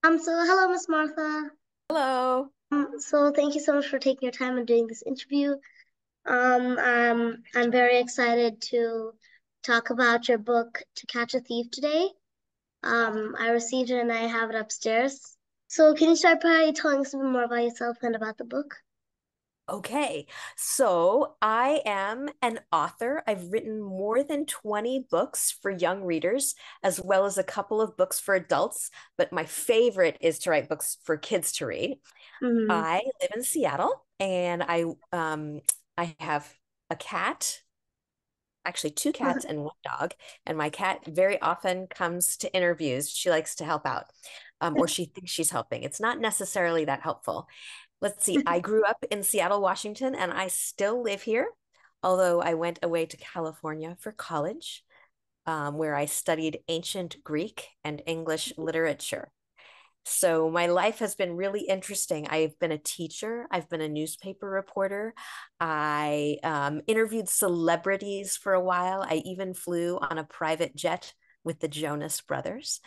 So hello, Miss Martha. Hello. So thank you so much for taking your time and doing this interview. I'm very excited to talk about your book, To Catch a Thief, today. I received it and I have it upstairs. So can you start by telling us a bit more about yourself and about the book? Okay, so I am an author. I've written more than 20 books for young readers, as well as a couple of books for adults, but my favorite is to write books for kids to read. Mm-hmm. I live in Seattle and I have a cat, actually two cats and one dog, and my cat very often comes to interviews. She likes to help out. Or she thinks she's helping. It's not necessarily that helpful. Let's see, I grew up in Seattle, Washington, and I still live here, although I went away to California for college, where I studied ancient Greek and English literature. So my life has been really interesting. I've been a teacher, I've been a newspaper reporter, I interviewed celebrities for a while. I even flew on a private jet with the Jonas Brothers.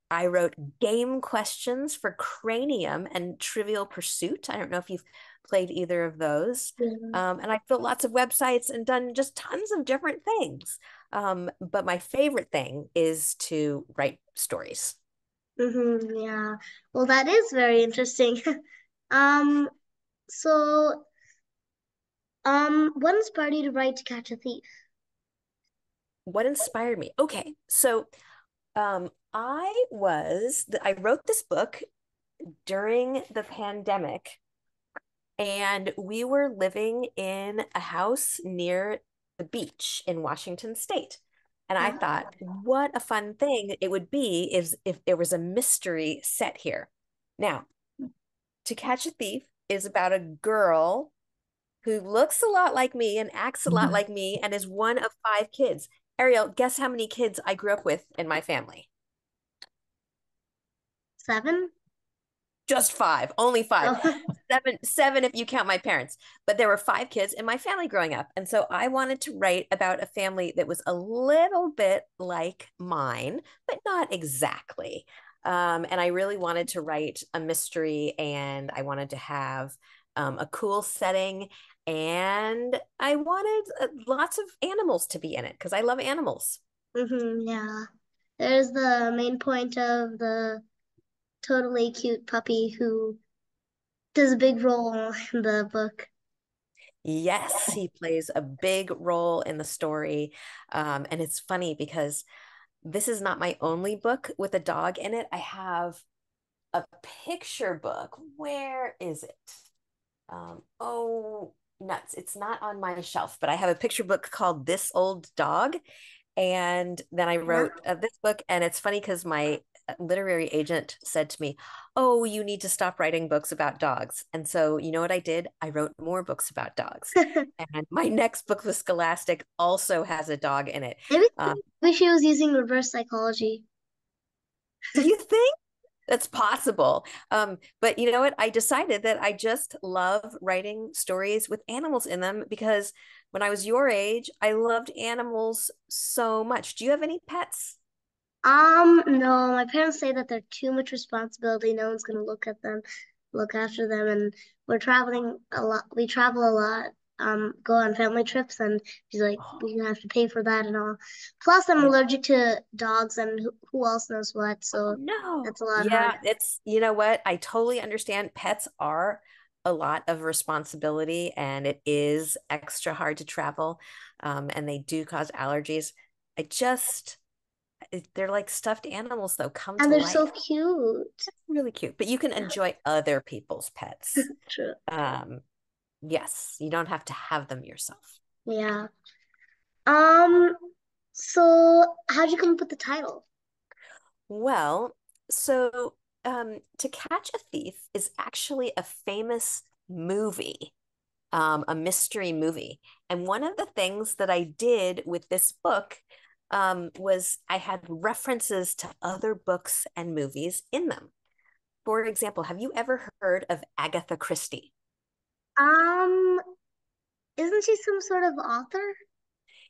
I wrote game questions for Cranium and Trivial Pursuit. I don't know if you've played either of those. Yeah. And I've built lots of websites and done just tons of different things. But my favorite thing is to write stories. Yeah. Well, that is very interesting. Um, so, what inspired you to write To Catch a Thief? What inspired me? Okay, so I wrote this book during the pandemic, and we were living in a house near the beach in Washington State. And I Yeah. thought, what a fun thing it would be is if there was a mystery set here. Now, To Catch a Thief is about a girl who looks a lot like me and acts a lot like me and is one of five kids. Ariel, guess how many kids I grew up with in my family? Seven? Just five, only five. Oh. Seven if you count my parents. But there were five kids in my family growing up. And so I wanted to write about a family that was a little bit like mine, but not exactly. And I really wanted to write a mystery, and I wanted to have a cool setting, and I wanted lots of animals to be in it because I love animals. Yeah. There's the main point of the totally cute puppy who does a big role in the book. Yes, he plays a big role in the story. And it's funny because this is not my only book with a dog in it. I have a picture book. Where is it? Oh, nuts. It's not on my shelf, but I have a picture book called This Old Dog. And then I Yeah. wrote this book, and it's funny because my literary agent said to me, "Oh, you need to stop writing books about dogs." And so, you know what I did? I wrote more books about dogs. And my next book with Scholastic also has a dog in it. Maybe Um, maybe she was using reverse psychology. you think? That's possible. But you know what? I decided that I just love writing stories with animals in them because when I was your age, I loved animals so much. Do you have any pets? No, my parents say that they're too much responsibility. No one's gonna look at them, look after them, and we're traveling a lot. We travel a lot, go on family trips, and she's like, Oh, we have to pay for that and all. Plus, I'm yeah. allergic to dogs, and who else knows what, Oh so no. that's a lot hard. Yeah, it's, you know what? I totally understand. Pets are a lot of responsibility, and it is extra hard to travel. And they do cause allergies. I just, they're like stuffed animals, though, come And to they're so life. cute. Really cute, but you can enjoy other people's pets. True. Um, yes, you don't have to have them yourself. Yeah. Um, so how'd you come up with the title? Well, so To Catch a Thief is actually a famous movie, a mystery movie. And one of the things that I did with this book was I had references to other books and movies in them. For example, have you ever heard of Agatha Christie? Um, isn't she some sort of author?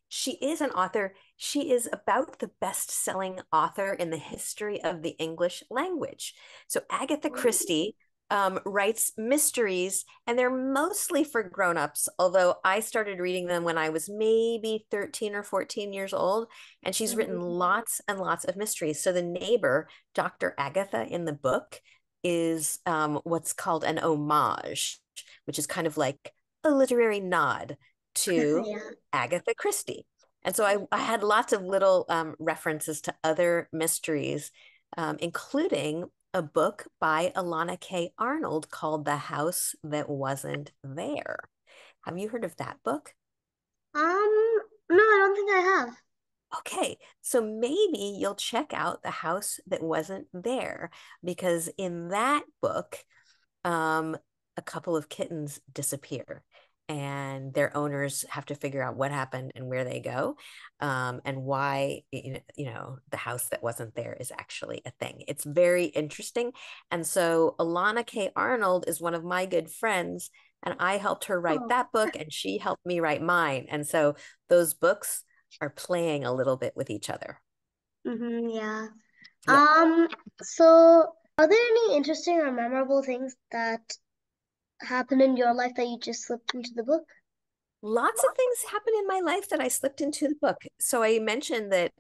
She is an author. She is about the best-selling author in the history of the English language. So Agatha Christie writes mysteries, and they're mostly for grown-ups, although I started reading them when I was maybe 13 or 14 years old, and she's written Mhm. lots and lots of mysteries. So the neighbor, Dr. Agatha in the book, is what's called an homage, which is kind of like a literary nod to Yeah. Agatha Christie. And so I had lots of little references to other mysteries, including a book by Alana K. Arnold called The House That Wasn't There. Have you heard of that book? No, I don't think I have. Okay, so maybe you'll check out The House That Wasn't There because in that book, um, a couple of kittens disappear and their owners have to figure out what happened and where they go, and why the house that wasn't there is actually a thing. It's very interesting. And so Alana K. Arnold is one of my good friends, and I helped her write Oh, that book and she helped me write mine. And so those books are playing a little bit with each other. yeah. Yeah. Um, so are there any interesting or memorable things that happened in your life that you just slipped into the book? Lots of things happen in my life that I slipped into the book. So I mentioned that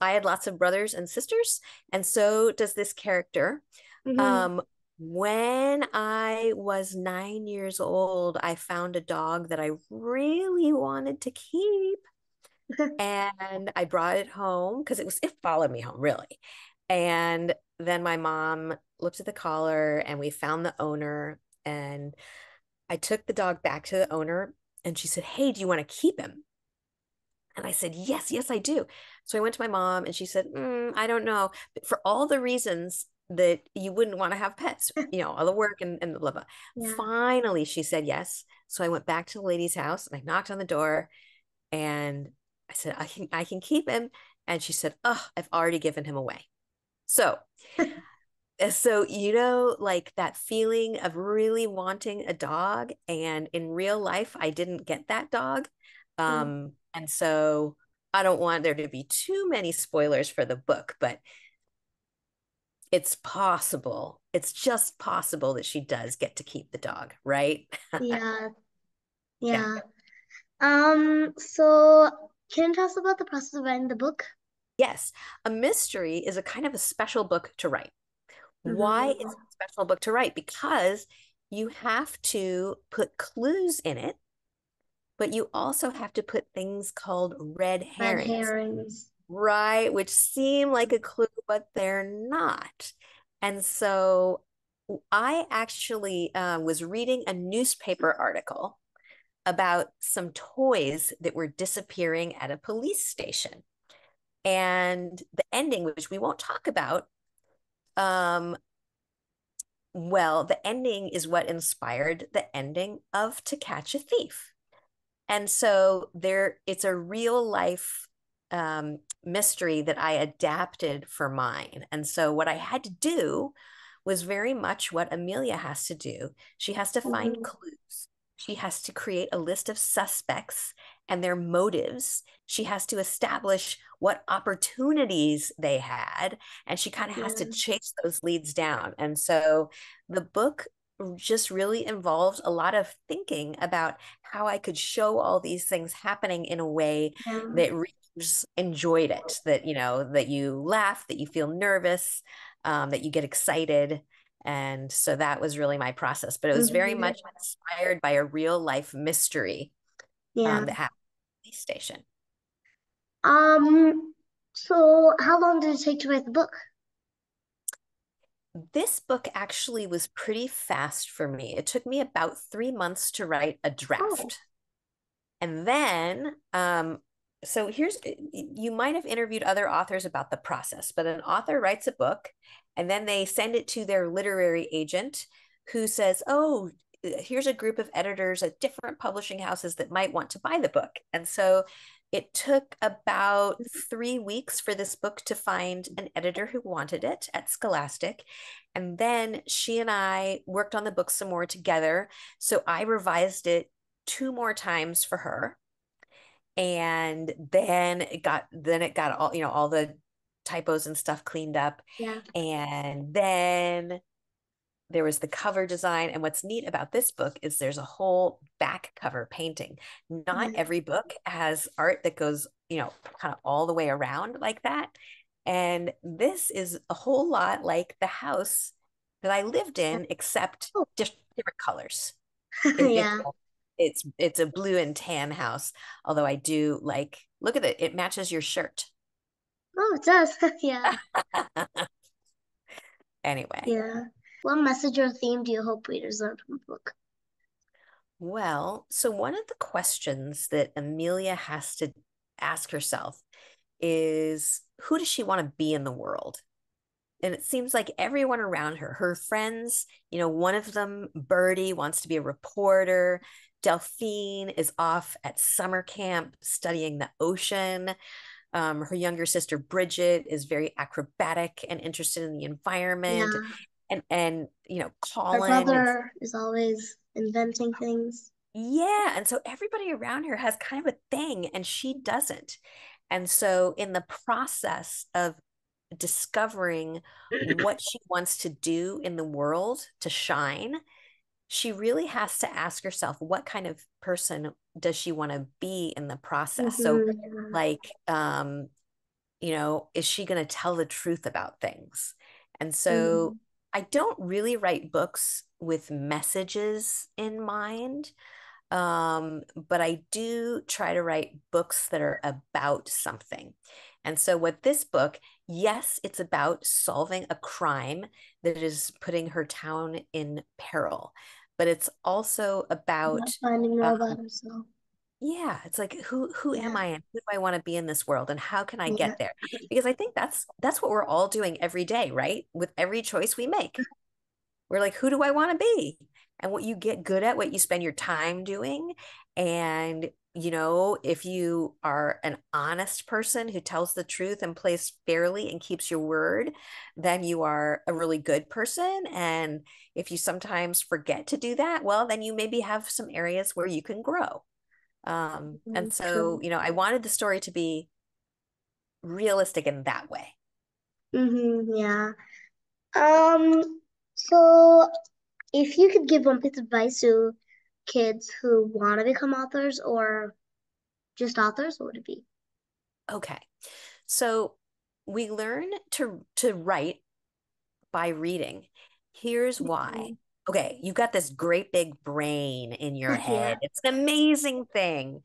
I had lots of brothers and sisters, and so does this character. Mm-hmm. Um, when I was 9 years old, I found a dog that I really wanted to keep, and I brought it home because it followed me home really. And then my mom looked at the collar, and we found the owner, and I took the dog back to the owner, and she said, "Hey, do you want to keep him?" And I said, "Yes, yes, I do." So I went to my mom, and she said, "I don't know." But for all the reasons that you wouldn't want to have pets, all the work and blah, blah. Yeah. Finally, she said yes. So I went back to the lady's house and I knocked on the door and I said, I can keep him. And she said, "Oh, I've already given him away." So like that feeling of really wanting a dog, and in real life, I didn't get that dog. Mm. And so I don't want there to be too many spoilers for the book, but it's possible. It's just possible that she does get to keep the dog, right? Yeah, Yeah. yeah. So can you tell us about the process of writing the book? Yes. A mystery is a kind of a special book to write. Why is it Mm-hmm. a special book to write? Because you have to put clues in it, but you also have to put things called red Red herrings, herrings. right? Which seem like a clue, but they're not. And so I actually was reading a newspaper article about some toys that were disappearing at a police station. And the ending, which we won't talk about, um, well, the ending is what inspired the ending of To Catch a Thief. And so it's a real life mystery that I adapted for mine. And so what I had to do was very much what Amelia has to do. She has to find Mm-hmm. clues. She has to create a list of suspects and their motives. She has to establish what opportunities they had, and she kind of has to Yeah. chase those leads down. And so the book just really involved a lot of thinking about how I could show all these things happening in a way Yeah. that readers enjoyed it, that you laugh, that you feel nervous, that you get excited. And so that was really my process. But it was very Mm-hmm. much inspired by a real life mystery Yeah. that happened at the police station. Um, so how long did it take to write the book? This book actually was pretty fast for me. It took me about 3 months to write a Oh, draft. And then, so you might have interviewed other authors about the process, but an author writes a book and then they send it to their literary agent who says, "Oh, here's a group of editors at different publishing houses that might want to buy the book." And so it took about 3 weeks for this book to find an editor who wanted it at Scholastic. And then she and I worked on the book some more together. So I revised it two more times for her. And then it got all, all the typos and stuff cleaned up. Yeah. And then there was the cover design. And what's neat about this book is there's a whole back cover painting. Not Yeah. every book has art that goes, kind of all the way around like that. And this is a whole lot like the house that I lived in, except Oh, just different colors. It, it's yeah. it's a blue and tan house. Although I do like, look at it, it matches your shirt. Oh, it does. Yeah. Anyway, Yeah. What message or theme do you hope readers learn from the book? well, so one of the questions that Amelia has to ask herself is, who does she want to be in the world? And it seems like everyone around her, her friends, one of them, Birdie, wants to be a reporter. Delphine is off at summer camp studying the ocean. Her younger sister, Bridget, is very acrobatic and interested in the environment. Yeah. Colin Her is, brother is always inventing things. yeah. And so everybody around her has kind of a thing and she doesn't. And so in the process of discovering what she wants to do in the world to shine, she really has to ask herself, what kind of person does she want to be in the process? So, Mm-hmm. like, is she going to tell the truth about things? And so Mm-hmm. I don't really write books with messages in mind. But I do try to write books that are about something. And so, what this book, yes, it's about solving a crime that is putting her town in peril, but it's also About about, finding more um, about herself. yeah, it's like who am Yeah. I and who do I want to be in this world and how can I Yeah. get there? Because I think that's what we're all doing every day, right? With every choice we make. We're like, who do I want to be? And what you get good at, what you spend your time doing. And, if you are an honest person who tells the truth and plays fairly and keeps your word, then you are a really good person. And if you sometimes forget to do that, well, then you maybe have some areas where you can grow. And so, True. I wanted the story to be realistic in that way. Mm-hmm. Yeah. So if you could give one piece of advice to kids who want to become authors or just authors, what would it be? Okay. So we learn to write by reading. Here's why. Mhm. Okay, you've got this great big brain in your head. Yeah. It's an amazing thing.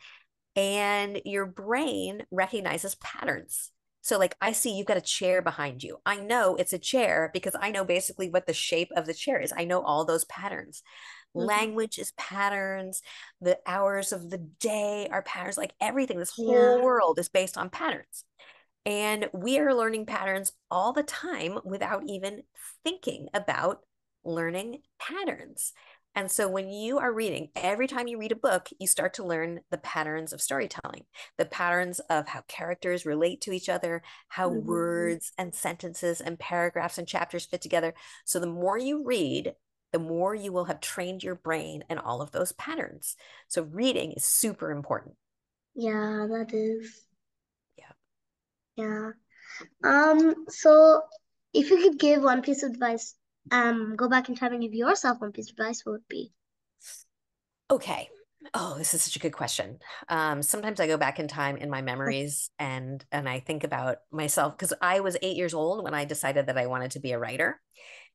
And your brain recognizes patterns. So, like, I see you've got a chair behind you. I know it's a chair because I know basically what the shape of the chair is. I know all those patterns. Mhm. Language is patterns. The hours of the day are patterns. Like everything, this whole Yeah. world is based on patterns. And we are learning patterns all the time without even thinking about learning patterns. And so when you are reading, every time you read a book, you start to learn the patterns of storytelling, the patterns of how characters relate to each other, how Mhm. words and sentences and paragraphs and chapters fit together. So the more you read, the more you will have trained your brain in all of those patterns. So reading is super important. Yeah, that is. Yeah. Yeah. So if you could give one piece of advice, go back in time and give yourself one piece of advice, what would it be? Okay. Oh, this is such a good question. Sometimes I go back in time in my memories and I think about myself because I was 8 years old when I decided that I wanted to be a writer.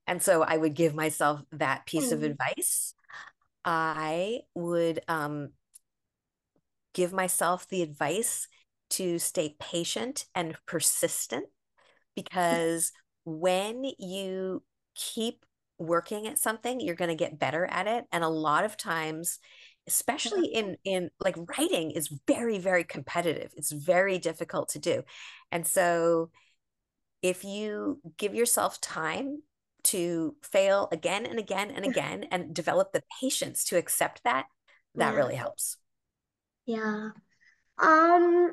And so I would give myself that piece of Mm, advice. I would give myself the advice to stay patient and persistent because when you keep working at something, you're going to get better at it. And a lot of times, especially in like writing is very, very competitive. It's very difficult to do. And so if you give yourself time to fail again and again and again and develop the patience to accept that, that yeah, really helps. yeah. Um,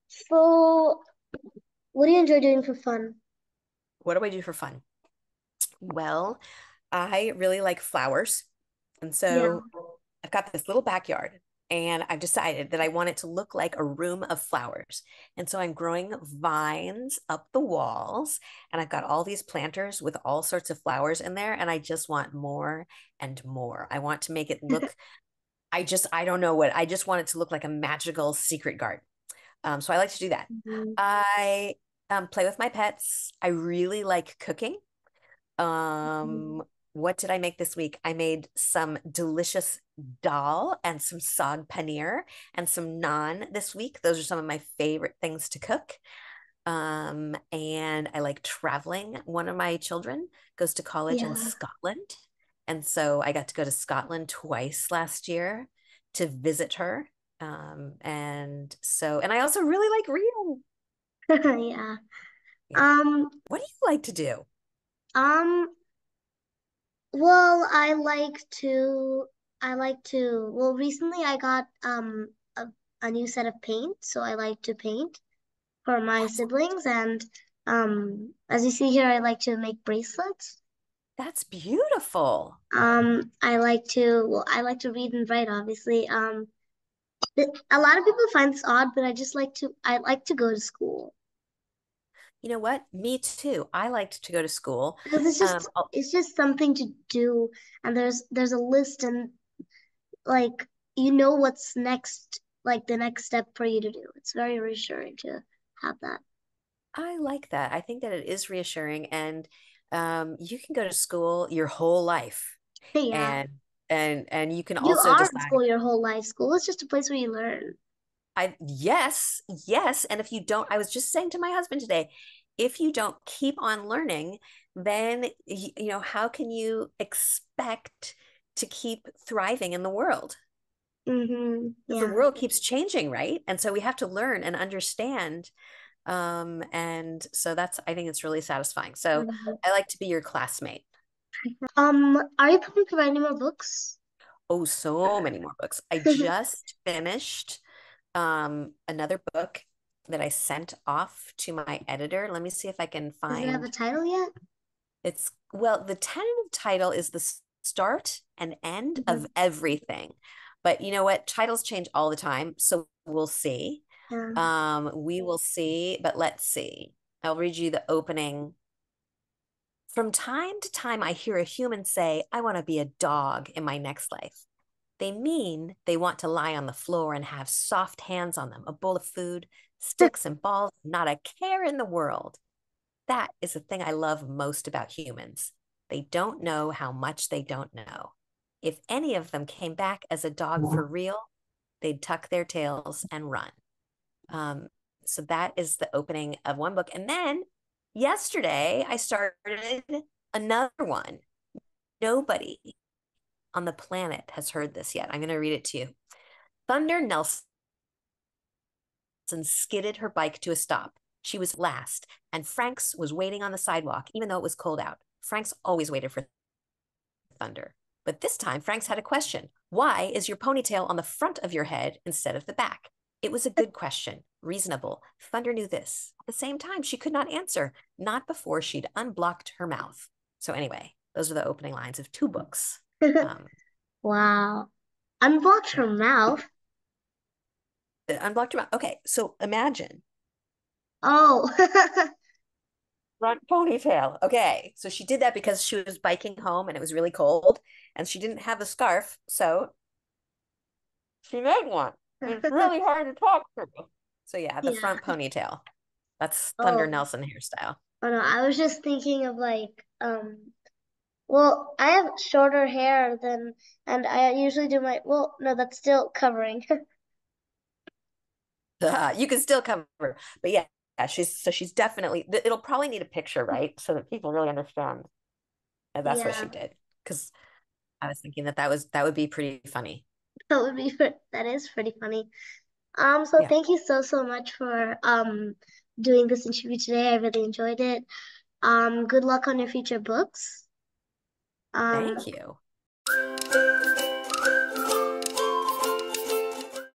so what do you enjoy doing for fun? What do I do for fun? Well, I really like flowers. And Yeah. so I've got this little backyard and I've decided that I want it to look like a room of flowers. And so I'm growing vines up the walls, and I've got all these planters with all sorts of flowers in there, and I just want more and more. I want to make it look, I don't know what, I just want it to look like a magical secret garden. So I like to do that. Mhm. I play with my pets. I really like cooking. Mhm. Um, what did I make this week? I made some delicious dal and some saag paneer and some naan this week. Those are some of my favorite things to cook. And I like traveling. One of my children goes to college in Yeah. Scotland. And so I got to go to Scotland twice last year to visit her. And I also really like reading. Yeah. Yeah. Um, What do you like to do? um, well, well, recently I got a new set of paint, so I like to paint for my That's siblings, and as you see here, I like to make bracelets. that's beautiful. I like to read and write, obviously. A lot of people find this odd, but I like to go to school You know what? Me too. I liked to go to school. because Um, oh, it's just something to do, and there's a list, and like you know what's next, like the next step for you to do. It's very reassuring to have that. I like that. I think that it is reassuring, and you can go to school your whole life, Yeah, and and you can you also are in decide. school your whole life. School is just a place where you learn. I yes, yes, and if you don't, I was just saying to my husband today, if you don't keep on learning, then you know how can you expect to keep thriving in the world? Because the Yeah. world keeps changing, right? And so we have to learn and understand. And so that's, I think it's really satisfying. So Mhm. I like to be your classmate. Are you planning to write any more books? Oh, so many more books. I just finished another book that I sent off to my editor. Let me see if I can Does it have a find title yet? it's well, the tentative title is the start and end of Mhm. everything. But you know what? Titles change all the time, so we'll see. Yeah. We will see, but let's see. I'll read you the opening. From time to time, I hear a human say, I want to be a dog in my next life. They mean they want to lie on the floor and have soft hands on them, a bowl of food, sticks and balls, not a care in the world. That is the thing I love most about humans. They don't know how much they don't know. If any of them came back as a dog for real, they'd tuck their tails and run. Um, so that is the opening of one book. And then yesterday, I started another one. Nobody on the planet has heard this yet. I'm going to read it to you. Thunder Nelson skidded her bike to a stop. She was last, and Frank's was waiting on the sidewalk, even though it was cold out. Frank's always waited for Thunder. But this time, Frank's had a question. Why is your ponytail on the front of your head instead of the back? It was a good question, reasonable. Thunder knew this. At the same time, she could not answer, not before she'd unblocked her mouth. So, anyway, those are the opening lines of two books. Um, Wow. Unblocked her yeah, mouth. unblocked your mouth. Okay, so imagine Oh. front ponytail. Okay, so she did that because she was biking home and it was really cold and she didn't have a scarf, so she made one. It's really hard to talk through. So yeah, the Yeah. front ponytail. That's Thunder Oh. Nelson hairstyle. Oh no, I was just thinking of well, I have shorter hair than, and I usually do well, no, that's still covering. You can still cover, but yeah, she's definitely. It'll probably need a picture, right, so that people really understand that that's what she Yeah, did. Because I was thinking that would be pretty funny. that is pretty funny. So Yeah, thank you so much for doing this interview today. I really enjoyed it. Good luck on your future books. Um, thank you.